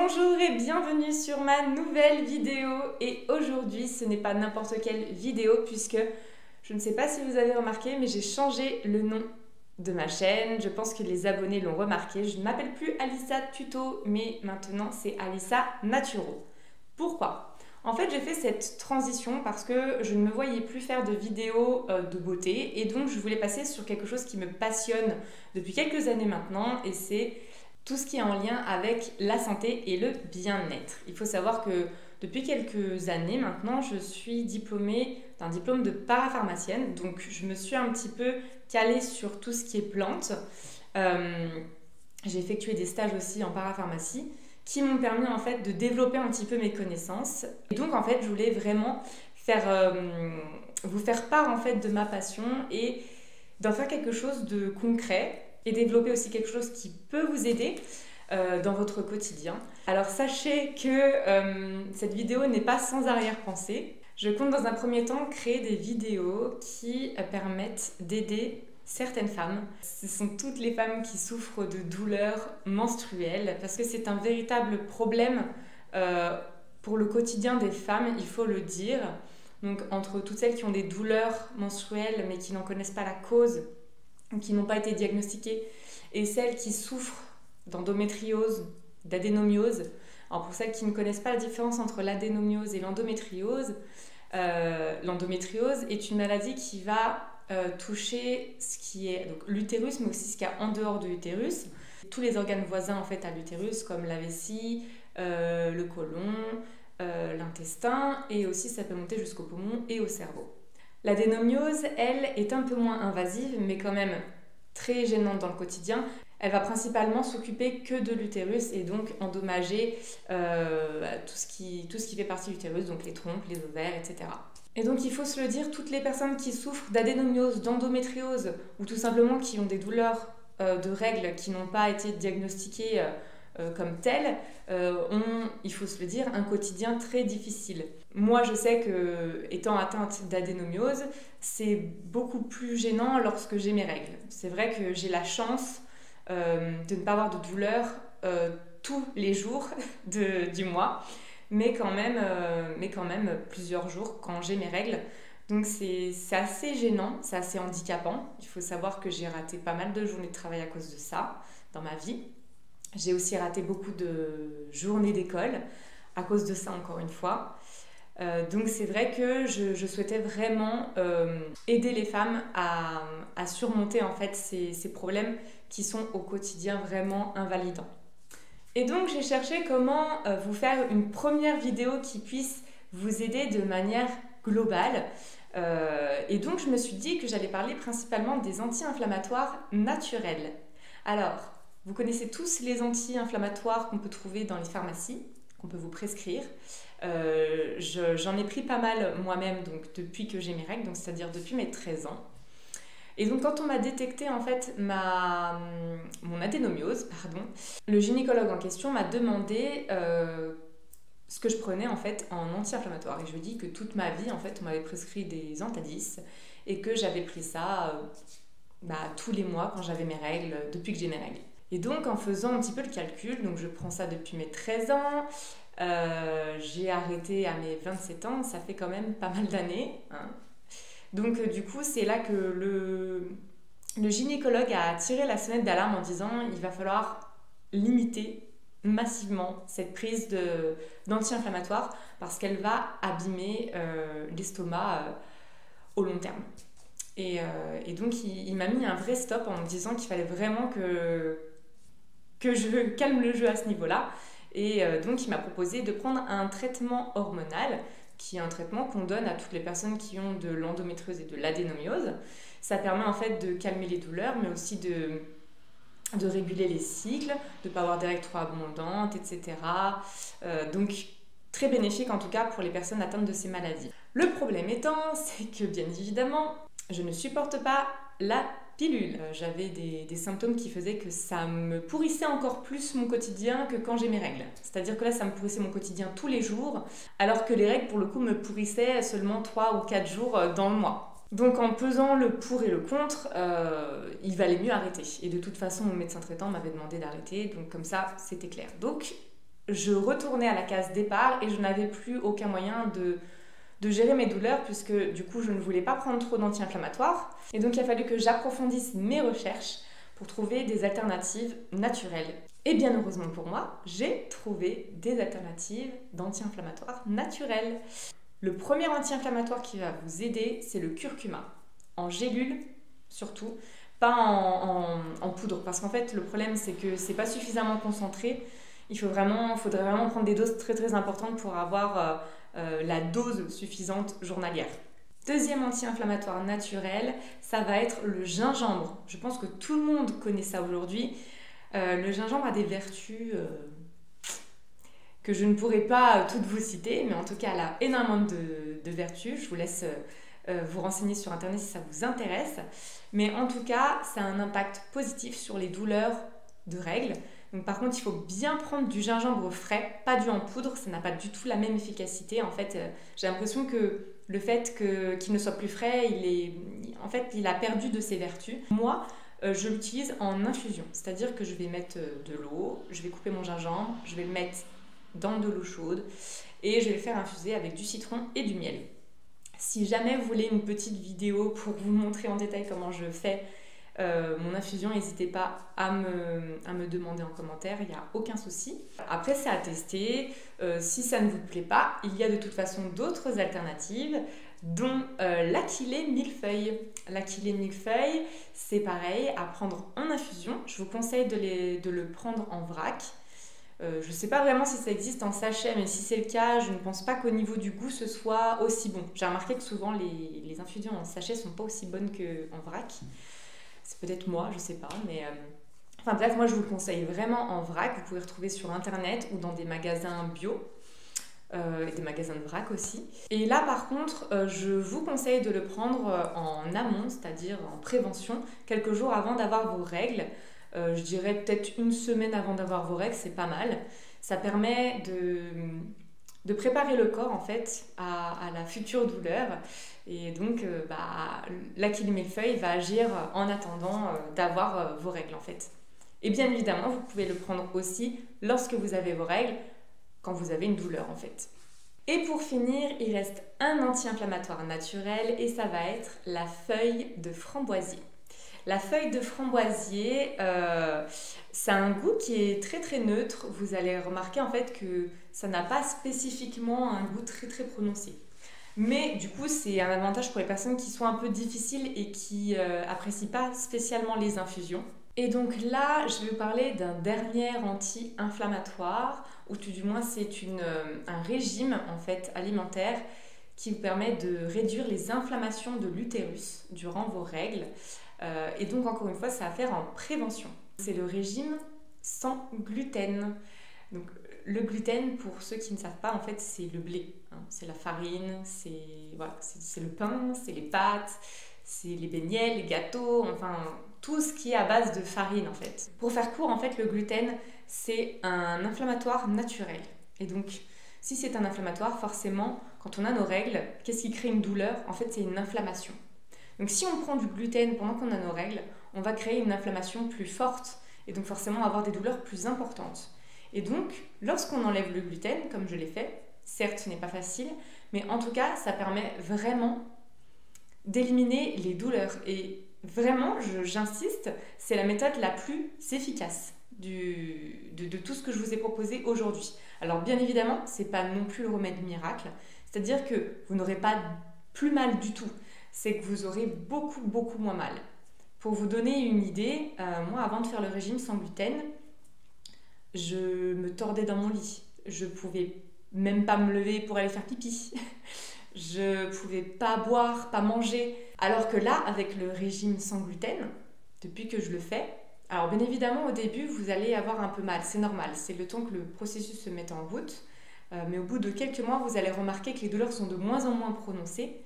Bonjour et bienvenue sur ma nouvelle vidéo. Et aujourd'hui ce n'est pas n'importe quelle vidéo puisque je ne sais pas si vous avez remarqué mais j'ai changé le nom de ma chaîne. Je pense que les abonnés l'ont remarqué. Je ne m'appelle plus Alissa Tuto mais maintenant c'est Alissa Naturo. Pourquoi ? En fait j'ai fait cette transition parce que je ne me voyais plus faire de vidéos de beauté et donc je voulais passer sur quelque chose qui me passionne depuis quelques années maintenant et c'est tout ce qui est en lien avec la santé et le bien-être. Il faut savoir que depuis quelques années maintenant, je suis diplômée d'un diplôme de parapharmacienne. Donc je me suis un petit peu calée sur tout ce qui est plantes. J'ai effectué des stages aussi en parapharmacie qui m'ont permis en fait de développer un petit peu mes connaissances. Et donc en fait, je voulais vraiment vous faire part en fait de ma passion et d'en faire quelque chose de concret et développer aussi quelque chose qui peut vous aider dans votre quotidien. Alors sachez que cette vidéo n'est pas sans arrière-pensée. Je compte dans un premier temps créer des vidéos qui permettent d'aider certaines femmes. Ce sont toutes les femmes qui souffrent de douleurs menstruelles parce que c'est un véritable problème pour le quotidien des femmes, il faut le dire. Donc entre toutes celles qui ont des douleurs menstruelles mais qui n'en connaissent pas la cause, qui n'ont pas été diagnostiquées, et celles qui souffrent d'endométriose, d'adénomiose. Alors pour celles qui ne connaissent pas la différence entre l'adénomiose et l'endométriose, l'endométriose est une maladie qui va toucher ce qui est donc l'utérus, mais aussi ce qu'il y a en dehors de l'utérus, tous les organes voisins en fait à l'utérus, comme la vessie, le côlon, l'intestin, et aussi ça peut monter jusqu'au poumon et au cerveau. L'adénomiose, elle, est un peu moins invasive, mais quand même très gênante dans le quotidien. Elle va principalement s'occuper que de l'utérus et donc endommager tout ce qui fait partie de l'utérus, donc les trompes, les ovaires, etc. Et donc il faut se le dire, toutes les personnes qui souffrent d'adénomiose, d'endométriose ou tout simplement qui ont des douleurs de règles qui n'ont pas été diagnostiquées comme telles, ont, il faut se le dire, un quotidien très difficile. Moi, je sais que, étant atteinte d'adénomiose, c'est beaucoup plus gênant lorsque j'ai mes règles. C'est vrai que j'ai la chance de ne pas avoir de douleur tous les jours du mois, mais quand même plusieurs jours quand j'ai mes règles. Donc c'est assez gênant, c'est assez handicapant. Il faut savoir que j'ai raté pas mal de journées de travail à cause de ça dans ma vie. J'ai aussi raté beaucoup de journées d'école à cause de ça, encore une fois. Donc c'est vrai que je souhaitais vraiment aider les femmes à surmonter en fait ces problèmes qui sont au quotidien vraiment invalidants. Et donc j'ai cherché comment vous faire une première vidéo qui puisse vous aider de manière globale. Et donc je me suis dit que j'allais parler principalement des anti-inflammatoires naturels. Alors, vous connaissez tous les anti-inflammatoires qu'on peut trouver dans les pharmacies, qu'on peut vous prescrire. J'en ai pris pas mal moi-même donc, depuis que j'ai mes règles, donc c'est-à-dire depuis mes 13 ans. Et donc quand on m'a détecté en fait mon adénomiose, le gynécologue en question m'a demandé ce que je prenais en fait en anti-inflammatoire. Et je lui ai dit que toute ma vie en fait on m'avait prescrit des Antadis et que j'avais pris ça tous les mois quand j'avais mes règles, depuis que j'ai mes règles. Et donc en faisant un petit peu le calcul, donc je prends ça depuis mes 13 ans, j'ai arrêté à mes 27 ans, ça fait quand même pas mal d'années. Hein. Donc du coup c'est là que le gynécologue a tiré la sonnette d'alarme en disant il va falloir limiter massivement cette prise d'anti-inflammatoire parce qu'elle va abîmer l'estomac au long terme. Et donc il m'a mis un vrai stop en me disant qu'il fallait vraiment que je calme le jeu à ce niveau-là. Et donc il m'a proposé de prendre un traitement hormonal, qui est un traitement qu'on donne à toutes les personnes qui ont de l'endométriose et de l'adénomiose. Ça permet en fait de calmer les douleurs, mais aussi de réguler les cycles, de ne pas avoir des règles trop abondantes, etc. Donc très bénéfique en tout cas pour les personnes atteintes de ces maladies. Le problème étant, c'est que bien évidemment, je ne supporte pas la pilule. J'avais des symptômes qui faisaient que ça me pourrissait encore plus mon quotidien que quand j'ai mes règles. C'est-à-dire que là, ça me pourrissait mon quotidien tous les jours, alors que les règles, pour le coup, me pourrissaient seulement 3 ou 4 jours dans le mois. Donc en pesant le pour et le contre, il valait mieux arrêter. Et de toute façon, mon médecin traitant m'avait demandé d'arrêter, donc comme ça, c'était clair. Donc je retournais à la case départ et je n'avais plus aucun moyen de gérer mes douleurs puisque du coup je ne voulais pas prendre trop d'anti-inflammatoires. Et donc il a fallu que j'approfondisse mes recherches pour trouver des alternatives naturelles. Et bien heureusement pour moi, j'ai trouvé des alternatives d'anti-inflammatoires naturelles. Le premier anti-inflammatoire qui va vous aider, c'est le curcuma. En gélule surtout, pas en poudre. Parce qu'en fait, le problème, c'est que c'est pas suffisamment concentré. Faudrait vraiment prendre des doses très très importantes pour avoir la dose suffisante journalière. Deuxième anti-inflammatoire naturel, ça va être le gingembre. Je pense que tout le monde connaît ça aujourd'hui. Le gingembre a des vertus que je ne pourrais pas toutes vous citer, mais en tout cas, elle a énormément de vertus. Je vous laisse vous renseigner sur Internet si ça vous intéresse. Mais en tout cas, ça a un impact positif sur les douleurs de règles. Donc, par contre, il faut bien prendre du gingembre frais, pas du en poudre, ça n'a pas du tout la même efficacité. En fait, j'ai l'impression que le fait qu'il ne soit plus frais, il a perdu de ses vertus. Moi, je l'utilise en infusion, c'est-à-dire que je vais mettre de l'eau, je vais couper mon gingembre, je vais le mettre dans de l'eau chaude et je vais le faire infuser avec du citron et du miel. Si jamais vous voulez une petite vidéo pour vous montrer en détail comment je fais mon infusion, n'hésitez pas à me demander en commentaire, il n'y a aucun souci. Après, c'est à tester. Si ça ne vous plaît pas, il y a de toute façon d'autres alternatives, dont l'achillée millefeuille. L'achillée millefeuille, c'est pareil, à prendre en infusion. Je vous conseille de le prendre en vrac. Je ne sais pas vraiment si ça existe en sachet, mais si c'est le cas, je ne pense pas qu'au niveau du goût ce soit aussi bon. J'ai remarqué que souvent les infusions en sachet ne sont pas aussi bonnes qu'en vrac. C'est peut-être moi, je sais pas, mais... Enfin bref, moi je vous le conseille vraiment en vrac. Vous pouvez retrouver sur internet ou dans des magasins bio et des magasins de vrac aussi. Et là par contre, je vous conseille de le prendre en amont, c'est-à-dire en prévention, quelques jours avant d'avoir vos règles. Je dirais peut-être une semaine avant d'avoir vos règles, c'est pas mal. Ça permet de préparer le corps en fait à la future douleur. Et donc, l'achillée millefeuille va agir en attendant d'avoir vos règles en fait. Et bien évidemment, vous pouvez le prendre aussi lorsque vous avez vos règles, quand vous avez une douleur en fait. Et pour finir, il reste un anti-inflammatoire naturel et ça va être la feuille de framboisier. La feuille de framboisier, ça a un goût qui est très très neutre. Vous allez remarquer en fait que ça n'a pas spécifiquement un goût très très prononcé. Mais du coup, c'est un avantage pour les personnes qui sont un peu difficiles et qui apprécient pas spécialement les infusions. Et donc là, je vais vous parler d'un dernier anti-inflammatoire, ou tout du moins c'est un régime en fait alimentaire qui vous permet de réduire les inflammations de l'utérus durant vos règles. Et donc encore une fois, c'est à faire en prévention. C'est le régime sans gluten. Donc le gluten, pour ceux qui ne savent pas, en fait, c'est le blé. C'est la farine, c'est le pain, c'est les pâtes, c'est les beignets, les gâteaux, enfin tout ce qui est à base de farine en fait. Pour faire court, en fait, le gluten, c'est un inflammatoire naturel. Et donc, si c'est un inflammatoire, forcément, quand on a nos règles, qu'est-ce qui crée une douleur? En fait, c'est une inflammation. Donc si on prend du gluten pendant qu'on a nos règles, on va créer une inflammation plus forte et donc forcément avoir des douleurs plus importantes. Et donc, lorsqu'on enlève le gluten, comme je l'ai fait, certes ce n'est pas facile, mais en tout cas ça permet vraiment d'éliminer les douleurs. Et vraiment, j'insiste, c'est la méthode la plus efficace de tout ce que je vous ai proposé aujourd'hui. Alors bien évidemment, c'est pas non plus le remède miracle, c'est-à-dire que vous n'aurez pas plus mal du tout. C'est que vous aurez beaucoup, beaucoup moins mal. Pour vous donner une idée, moi, avant de faire le régime sans gluten, je me tordais dans mon lit. Je pouvais même pas me lever pour aller faire pipi. Je pouvais pas boire, pas manger. Alors que là, avec le régime sans gluten, depuis que je le fais, alors bien évidemment, au début, vous allez avoir un peu mal. C'est normal, c'est le temps que le processus se mette en route. Mais au bout de quelques mois, vous allez remarquer que les douleurs sont de moins en moins prononcées.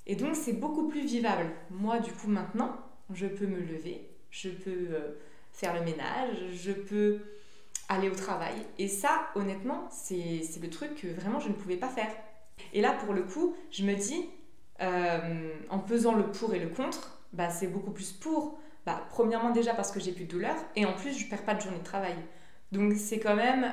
Et donc, c'est beaucoup plus vivable. Moi, du coup, maintenant, je peux me lever, je peux faire le ménage, je peux aller au travail. Et ça, honnêtement, c'est le truc que vraiment je ne pouvais pas faire. Et là, pour le coup, je me dis, en pesant le pour et le contre, c'est beaucoup plus pour. Premièrement, déjà parce que j'ai plus de douleur, et en plus, je ne perds pas de journée de travail. Donc c'est quand même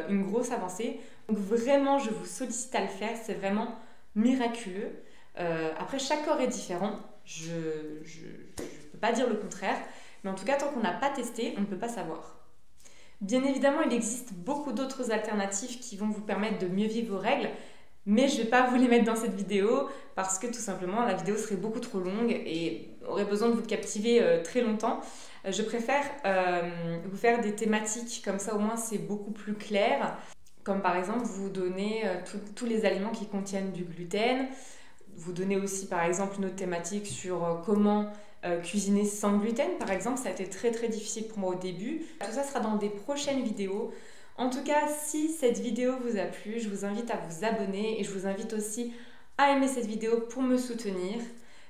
une grosse avancée. Donc vraiment, je vous sollicite à le faire, c'est vraiment miraculeux. Après, chaque corps est différent, je ne peux pas dire le contraire, mais en tout cas, tant qu'on n'a pas testé, on ne peut pas savoir. Bien évidemment, il existe beaucoup d'autres alternatives qui vont vous permettre de mieux vivre vos règles, mais je ne vais pas vous les mettre dans cette vidéo parce que tout simplement la vidéo serait beaucoup trop longue et aurait besoin de vous captiver très longtemps. Je préfère vous faire des thématiques, comme ça au moins c'est beaucoup plus clair. Comme par exemple vous donner tous les aliments qui contiennent du gluten. Vous donnez aussi par exemple une autre thématique sur comment cuisiner sans gluten par exemple. Ça a été très très difficile pour moi au début. Tout ça sera dans des prochaines vidéos. En tout cas, si cette vidéo vous a plu, je vous invite à vous abonner et je vous invite aussi à aimer cette vidéo pour me soutenir.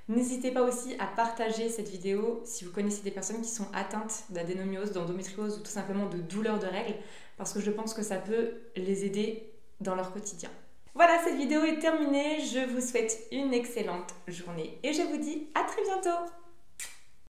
N'hésitez pas aussi à partager cette vidéo si vous connaissez des personnes qui sont atteintes d'adénomiose, d'endométriose ou tout simplement de douleurs de règles, parce que je pense que ça peut les aider dans leur quotidien. Voilà, cette vidéo est terminée. Je vous souhaite une excellente journée et je vous dis à très bientôt.